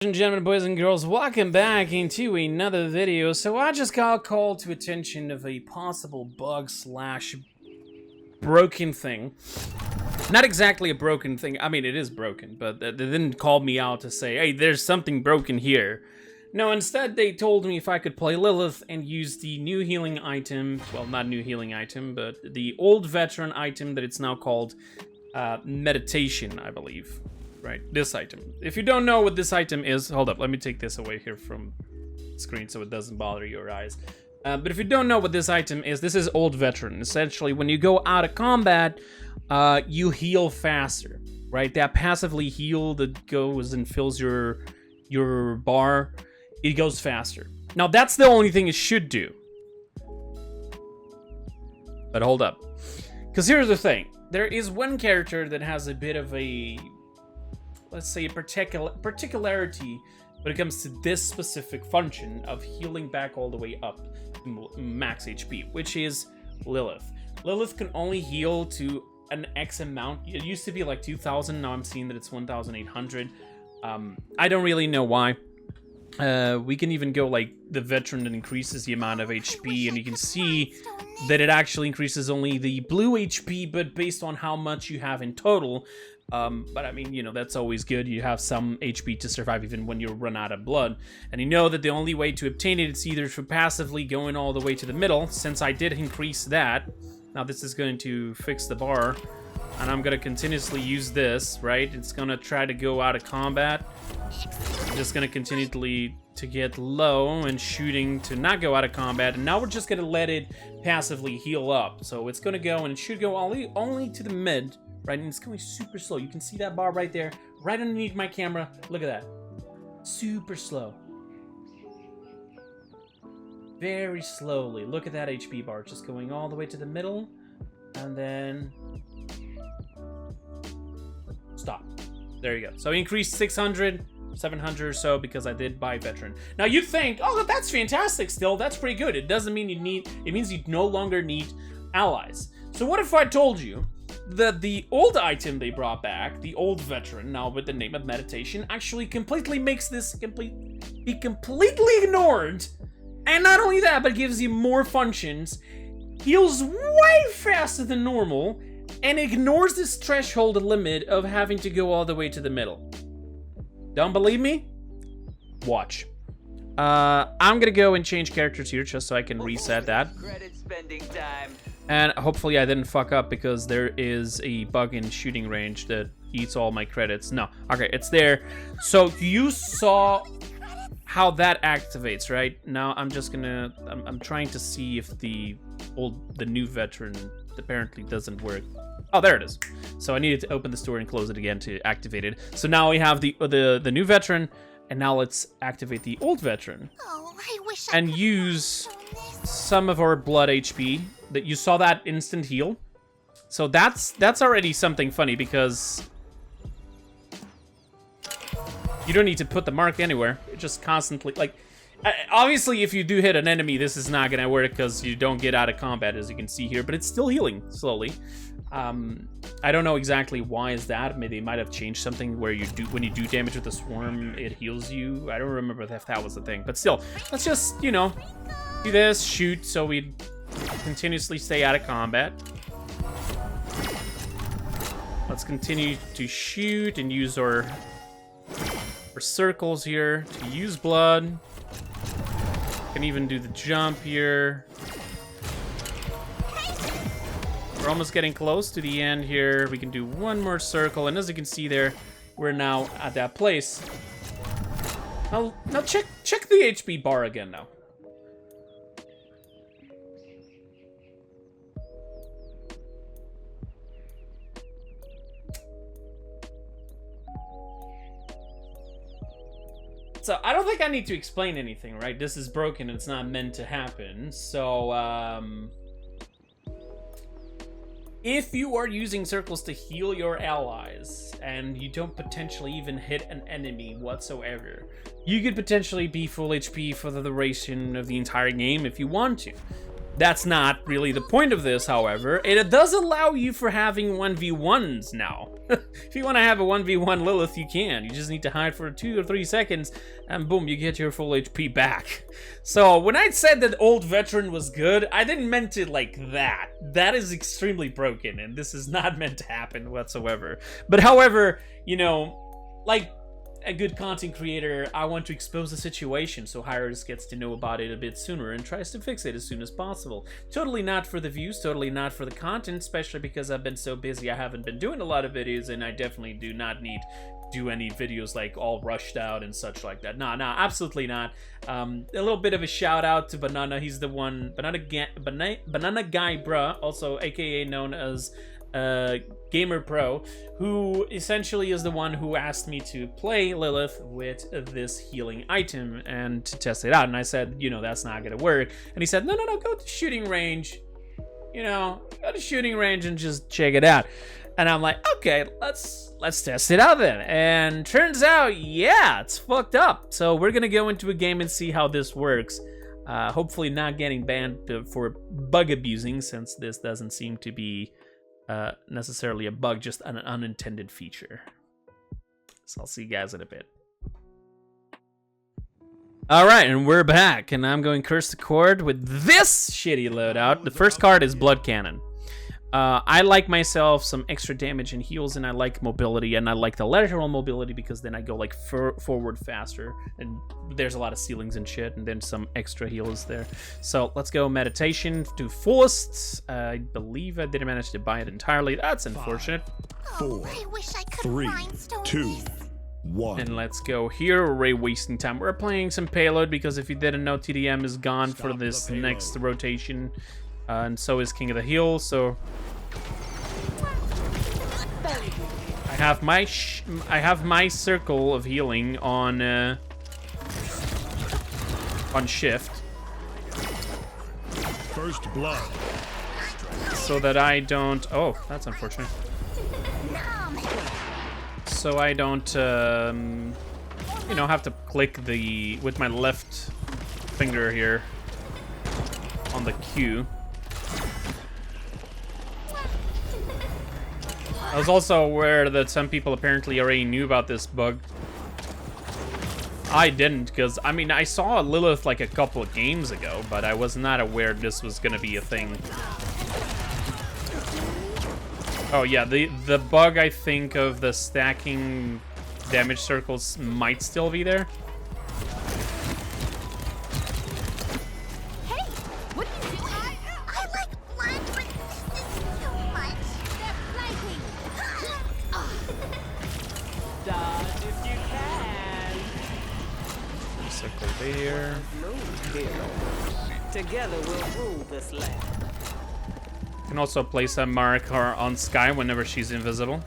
Ladies and gentlemen, boys and girls, welcome back into another video. So I just got called to attention of a possible bug slash broken thing. Not exactly a broken thing. I mean, it is broken, but they didn't call me out to say, hey, there's something broken here. No, instead they told me if I could play Lillith and use the new healing item. Well, not new healing item, but the old veteran item that it's now called meditation, I believe. Right, this item. If you don't know what this item is, hold up, let me take this away here from the screen so it doesn't bother your eyes. But if you don't know what this item is, this is Old Veteran. Essentially, when you go out of combat, you heal faster, right? That passively heal that goes and fills your bar, it goes faster. Now, that's the only thing it should do. But hold up. Because here's the thing. There is one character that has a bit of a, let's say, a particularity when it comes to this specific function of healing back all the way up to max HP, which is Lillith. Lillith can only heal to an X amount. It used to be like 2,000, now I'm seeing that it's 1,800. I don't really know why. We can even go like the veteran that increases the amount of HP, and you can see that it actually increases only the blue HP, but based on how much you have in total. But I mean, you know, that's always good. You have some HP to survive even when you run out of blood. And you know that the only way to obtain it is either through passively going all the way to the middle, since I did increase that. Now this is going to fix the bar, and I'm going to continuously use this, right? It's going to try to go out of combat. I'm just going to continually to get low and shooting to not go out of combat. And now we're just going to let it passively heal up. So it's going to go, and it should go only to the mid. Right, and it's going super slow. You can see that bar right there, right underneath my camera. Look at that. Super slow. Very slowly. Look at that HP bar, just going all the way to the middle, and then stop. There you go. So increased 600, 700 or so because I did buy veteran. Now you think, oh, that's fantastic still. That's pretty good. It doesn't mean you need, it means you no longer need allies. So what if I told you that the old item they brought back, the old veteran, now with the name of meditation, actually completely makes this be completely ignored. And not only that, but gives you more functions, heals way faster than normal, and ignores this threshold limit of having to go all the way to the middle. Don't believe me? Watch. I'm gonna go and change characters here just so I can reset that. Credit spending time. And hopefully I didn't fuck up because there is a bug in shooting range that eats all my credits. No, okay, it's there. So you saw how that activates, right? Now I'm just gonna, I'm trying to see if the new veteran apparently doesn't work. Oh, there it is. So I needed to open the store and close it again to activate it. So now we have the new veteran, and now let's activate the old veteran. Oh, I wish and use some of our blood HP. That you saw that instant heal. So that's already something funny because you don't need to put the mark anywhere. It just constantly, like, obviously if you do hit an enemy, this is not gonna work because you don't get out of combat, as you can see here, but it's still healing slowly. I don't know exactly why is that. Maybe they might have changed something where when you do damage with the swarm, it heals you. I don't remember if that was the thing, but still, let's just, you know, do this, shoot, so we continuously stay out of combat. Let's continue to shoot and use our circles here to use blood. Can even do the jump here. We're almost getting close to the end here. We can do one more circle, and as you can see there, we're now at that place. Now check the HP bar again now. So I don't think I need to explain anything, right? This is broken, it's not meant to happen. So, if you are using circles to heal your allies, and you don't potentially even hit an enemy whatsoever, you could potentially be full HP for the duration of the entire game if you want to. That's not really the point of this, however. It does allow you for having 1v1s now. If you want to have a 1v1 Lillith, you can. You just need to hide for 2 or 3 seconds, and boom, you get your full HP back. So when I said that Old Veteran was good, I didn't meant it like that. That is extremely broken, and this is not meant to happen whatsoever. But however, you know, like a good content creator, I want to expose the situation so Hi-Rez gets to know about it a bit sooner and tries to fix it as soon as possible. Totally not for the views, totally not for the content, especially because I've been so busy I haven't been doing a lot of videos, and I definitely do not need to do any videos like all rushed out and such like that. Nah, absolutely not. A little bit of a shout out to Banana. He's the one, Banana Guy Bruh, also aka known as Gamer Pro, who essentially is the one who asked me to play Lillith with this healing item and to test it out. And I said, you know, that's not gonna work. And he said, no, go to shooting range. You know, go to shooting range and just check it out. And I'm like, okay, let's test it out then. And turns out, yeah, it's fucked up. So we're gonna go into a game and see how this works. Hopefully not getting banned for bug abusing, since this doesn't seem to be necessarily a bug, just an unintended feature. So I'll see you guys in a bit. Alright, and we're back, and I'm going Curse the Chord with this shitty loadout. The first card is Blood Cannon. I like myself some extra damage and heals, and I like mobility, and I like the lateral mobility because then I go like forward faster, and there's a lot of ceilings and shit, and then some extra heals there. So let's go meditation to fullest. I believe I didn't manage to buy it entirely. That's unfortunate. 4, 3, 2, 1. And let's go here. We're already wasting time. We're playing some payload because if you didn't know, TDM is gone for this next rotation. And so is King of the Hill, so I have my circle of healing on shift. First blood. So that I don't. Oh, that's unfortunate. So I don't, you know, have to click with my left finger here on the Q. I was also aware that some people apparently already knew about this bug. I didn't, because, I mean, I saw Lillith like a couple of games ago, but I was not aware this was gonna be a thing. Oh yeah, the bug, I think, of the stacking damage circles might still be there. Circle there. Together we'll rule this land. Can also place a marker on Sky whenever she's invisible.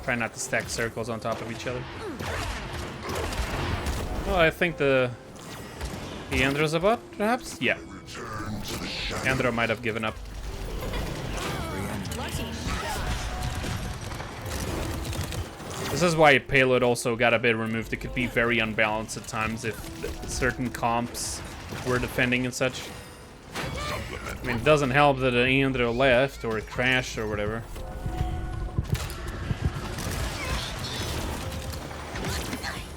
Try not to stack circles on top of each other. Well, I think the Andro's about, perhaps? Yeah. Andro might have given up. This is why payload also got a bit removed. It could be very unbalanced at times if certain comps were defending and such. I mean, it doesn't help that an Andro left or crashed or whatever.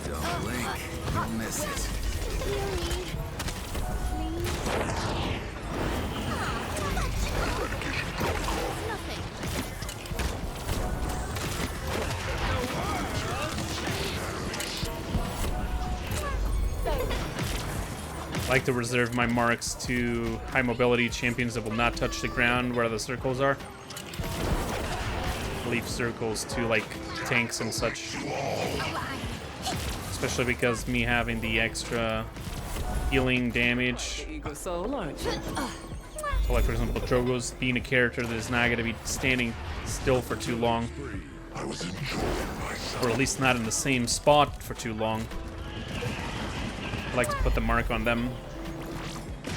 Don't blink, you'll miss it. I like to reserve my marks to high mobility champions that will not touch the ground where the circles are. Leave circles to like tanks and such. Especially because me having the extra healing damage. So like for example, Drogo's being a character that is not going to be standing still for too long. Or at least not in the same spot for too long. I like to put the mark on them.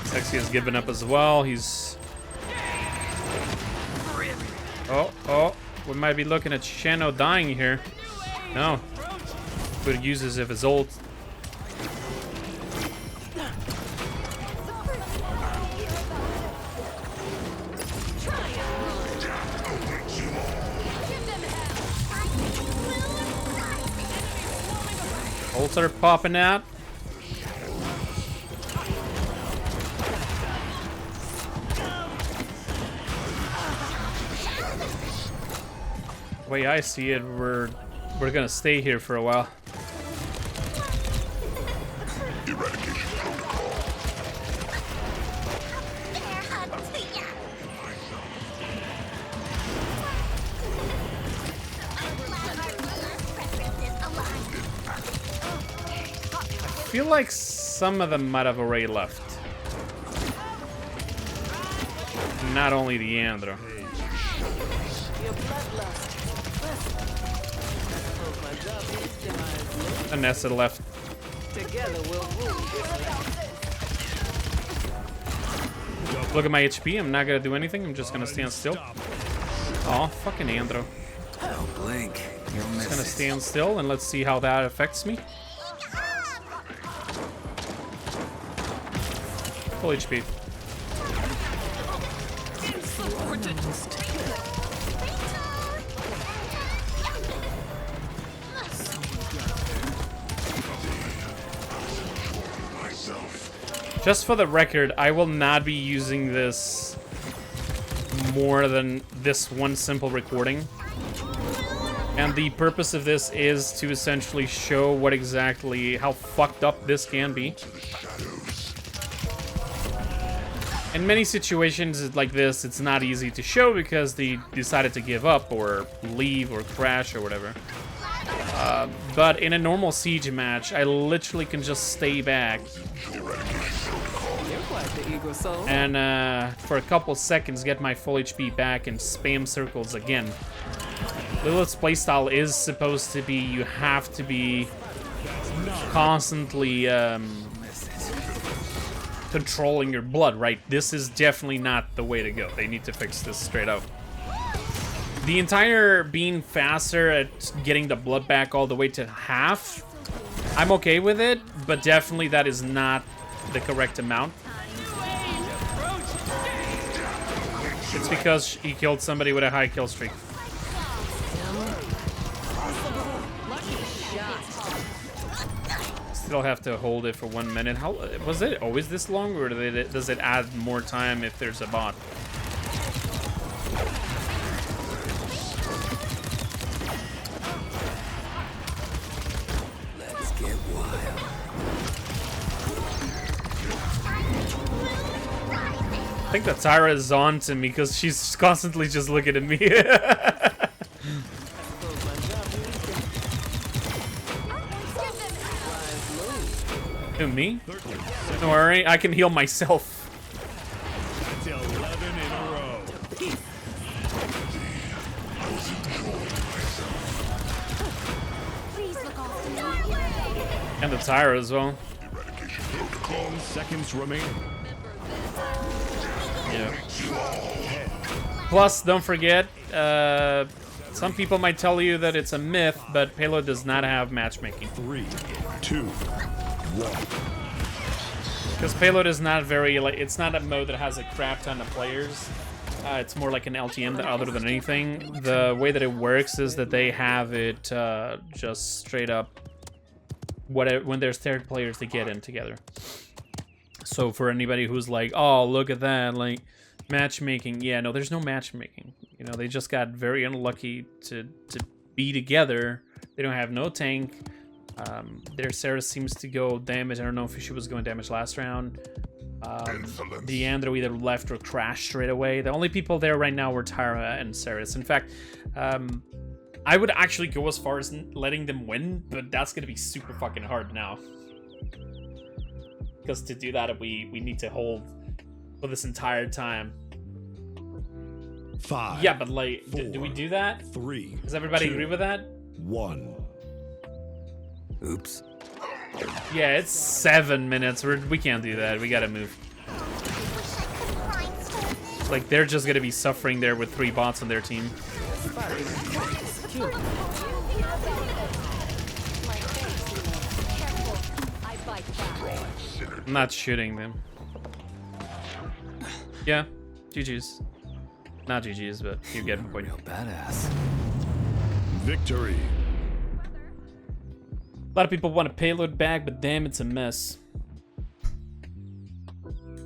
Sexy has given up as well. He's Oh, we might be looking at Shano dying here. No. Could use this if his ult. Ults are popping out. The way I see it, we're gonna stay here for a while. I feel like some of them might have already left. Not only the Andro. Anessa left. Together we'll rule this land. Look at my HP. I'm not gonna do anything. I'm just gonna stand still. Oh, fucking Andro. Don't blink. You'll Just miss gonna it. stand still and let's see how that affects me. Full HP. Just for the record, I will not be using this more than this one simple recording. And the purpose of this is to essentially show what exactly, how fucked up this can be. In many situations like this, it's not easy to show because they decided to give up or leave or crash or whatever. But in a normal siege match, I literally can just stay back and for a couple seconds get my full HP back and spam circles again. Lillith's playstyle is supposed to be you have to be constantly controlling your blood, right? This is definitely not the way to go. They need to fix this straight up. The entire being faster at getting the blood back all the way to half, I'm okay with it, but definitely that is not the correct amount. It's because he killed somebody with a high kill streak. Still have to hold it for 1 minute. How was it always this long, or does it add more time if there's a bot? Let's get wild. I think that Tyra is on to me because she's constantly just looking at me. Who, me? Don't worry, I can heal myself. That's 11 in a row. And the Tyra as well. 15 seconds remaining. Yeah. Plus, don't forget, some people might tell you that it's a myth, but Payload does not have matchmaking. 3, 2, 1. Because Payload is not very, like, it's not a mode that has a crap ton of players. It's more like an LTM other than anything. The way that it works is that they have it just straight up, when there's third players, they get in together. So for anybody who's like, oh, look at that, like, matchmaking. Yeah, no, there's no matchmaking. You know, they just got very unlucky to be together. They don't have no tank. Their Sarah seems to go damage. I don't know if she was going damage last round. The Andro either left or crashed straight away. The only people there right now were Tyra and Ceres. In fact, I would actually go as far as letting them win, but that's going to be super fucking hard now. Because to do that, we need to hold for this entire time. 5. Yeah, but like, 4, do we do that? 3. Does everybody 2, agree with that? 1. Oops. Yeah, it's 7 minutes. We can't do that. We gotta move. Like, they're just gonna be suffering there with 3 bots on their team. I'm not shooting them. Yeah, GG's. Not GG's, but you get the point. Real badass. Victory. A lot of people want a payload back, but damn, it's a mess.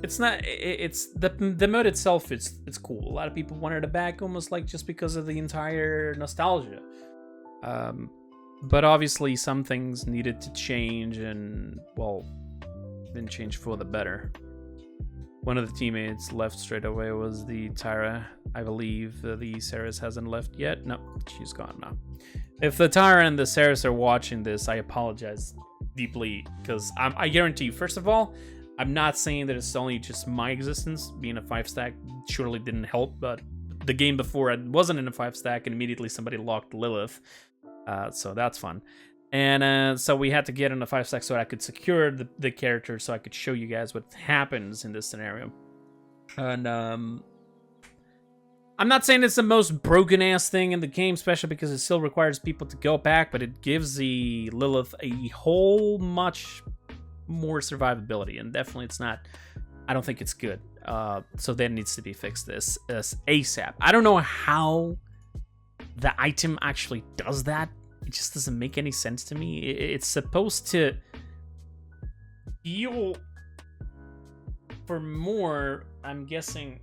It's not. It's the mode itself. It's cool. A lot of people wanted it back, almost like just because of the entire nostalgia. But obviously, some things needed to change, and well, didn't change for the better. One of the teammates left straight away was the Tyra. I believe the Ceres hasn't left yet. No, she's gone now. If the Tyra and the Ceres are watching this, I apologize deeply, because I guarantee you, first of all, I'm not saying that it's only just my existence. Being a 5-stack surely didn't help, but the game before I wasn't in a 5-stack, and immediately somebody locked Lillith. So that's fun. And so we had to get in a 5-stack so I could secure the character, so I could show you guys what happens in this scenario. And I'm not saying it's the most broken ass thing in the game, especially because it still requires people to go back, but it gives the Lillith a whole much more survivability, and definitely it's not. I don't think it's good. So that needs to be fixed this ASAP. I don't know how the item actually does that. It just doesn't make any sense to me. It's supposed to heal for more, I'm guessing.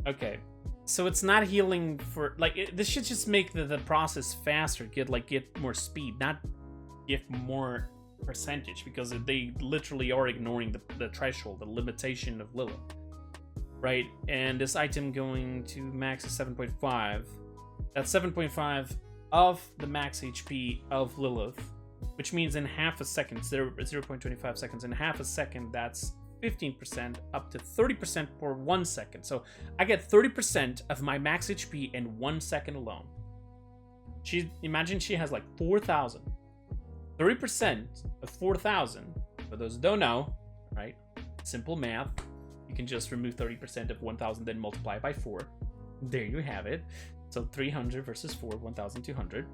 Okay, so it's not healing for, like, this should just make the process faster, get more speed, not give more percentage, because they literally are ignoring the threshold, the limitation of Lillith. Right, and this item going to max is 7.5. That's 7.5 of the max HP of Lillith, which means in half a second, 0.25 seconds, in half a second, that's 15% up to 30% for 1 second. So I get 30% of my max HP in 1 second alone. Imagine she has like 4,000. 30% of 4,000, for those who don't know, right? Simple math. You can just remove 30% of 1,000, then multiply it by 4. There you have it. So 300 versus 4, 1,200.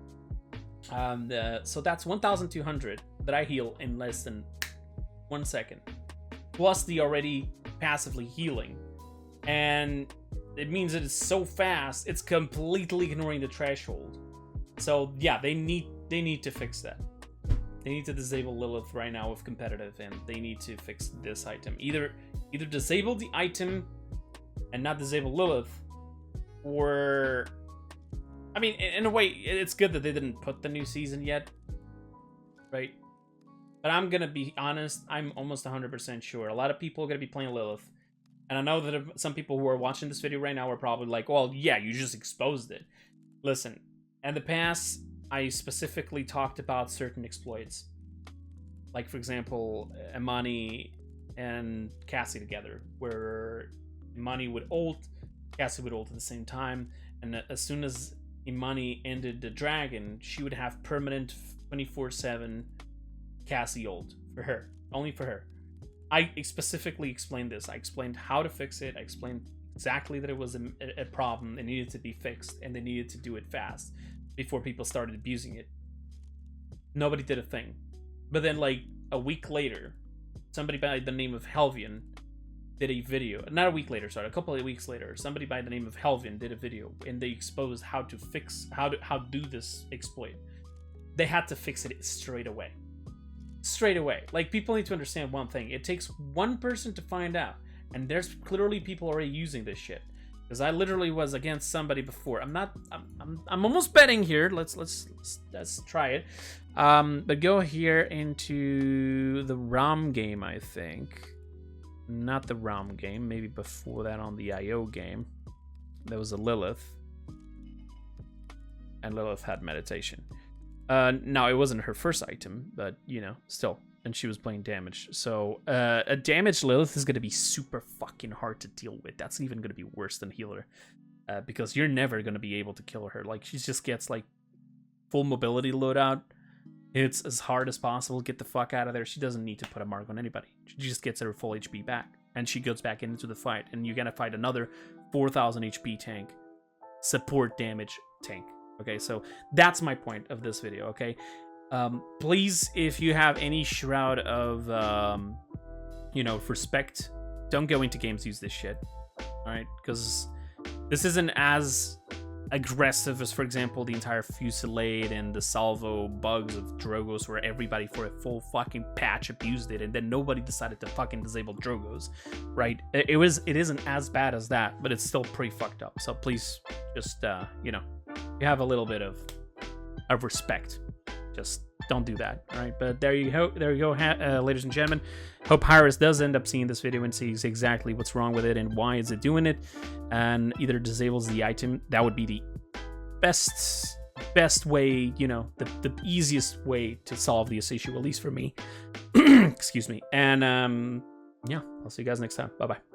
So that's 1,200 that I heal in less than 1 second. Plus the already passively healing. And it means that it's so fast, it's completely ignoring the threshold. So yeah, they need to fix that. They need to disable Lillith right now with competitive, and they need to fix this item. Either disable the item and not disable Lillith, or, I mean, in a way, it's good that they didn't put the new season yet, right? But I'm gonna be honest, I'm almost 100% sure a lot of people are gonna be playing Lillith, and I know that some people who are watching this video right now are probably like, well, yeah, you just exposed it. Listen, in the past, I specifically talked about certain exploits, like, for example, Imani and Cassie together, where Imani would ult, Cassie would ult at the same time, and as soon as Imani ended the dragon, she would have permanent 24/7 Cassie ult for her, only for her. I specifically explained this. I explained how to fix it. I explained exactly that it was a problem. It needed to be fixed, and they needed to do it fast before people started abusing it. Nobody did a thing. But then, like, a week later, somebody by the name of Helvian did a video. Not a week later, sorry, a couple of weeks later, somebody by the name of Helvian did a video, and they exposed how to fix, how to do this exploit. They had to fix it straight away. Straight away. Like, people need to understand one thing. It takes one person to find out, and there's clearly people already using this shit. Because I literally was against somebody before. I'm almost betting here. Let's try it. But go here into the ROM game, I think. Not the ROM game. Maybe before that on the IO game. There was a Lillith. And Lillith had meditation. Now, it wasn't her first item, but, you know, still. And she was playing damage. So, a damaged Lillith is going to be super fucking hard to deal with. That's even going to be worse than healer. Because you're never going to be able to kill her. Like, she just gets, like, full mobility loadout. hits as hard as possible, get the fuck out of there. She doesn't need to put a mark on anybody. She just gets her full HP back, and she goes back into the fight, and you're gonna fight another 4,000 HP tank, support damage tank. Okay, so that's my point of this video. Okay, please, if you have any shroud of respect, don't go into games use this shit. All right, because this isn't as aggressive as, for example, the entire Fusillade and the Salvo bugs of Drogos, where everybody for a full fucking patch abused it, and then nobody decided to fucking disable Drogos, right? It isn't as bad as that, but it's still pretty fucked up. So please, just you have a little bit of respect. Just don't do that, all right? But there you go, ladies and gentlemen. Hope Hyris does end up seeing this video and sees exactly what's wrong with it and why is it doing it, and either disables the item. That would be the best way, the easiest way to solve this issue, at least for me. Excuse me. And yeah, I'll see you guys next time. Bye bye.